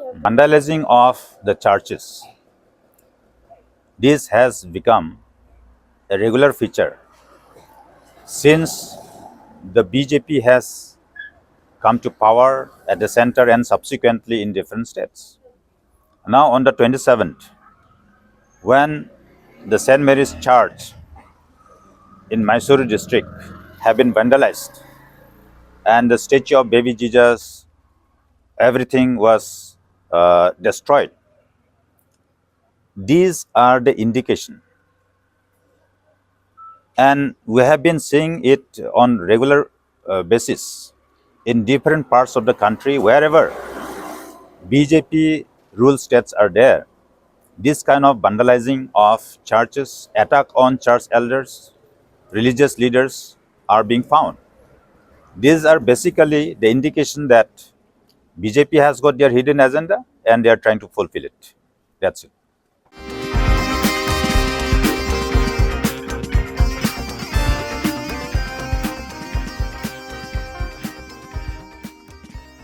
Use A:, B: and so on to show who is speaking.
A: Vandalizing of the churches. This has become a regular feature since the BJP has come to power at the center and subsequently in different states. Now on the 27th, when the St. Mary's Church in Mysore district have been vandalized and the statue of baby Jesus, everything was destroyed. These are the indication, and we have been seeing it on regular basis in different parts of the country. Wherever BJP rule states are there, this kind of vandalizing of churches, attack on church elders, religious leaders are being found. These are basically the indication that BJP has got their hidden agenda and they are trying to fulfill it. That's it.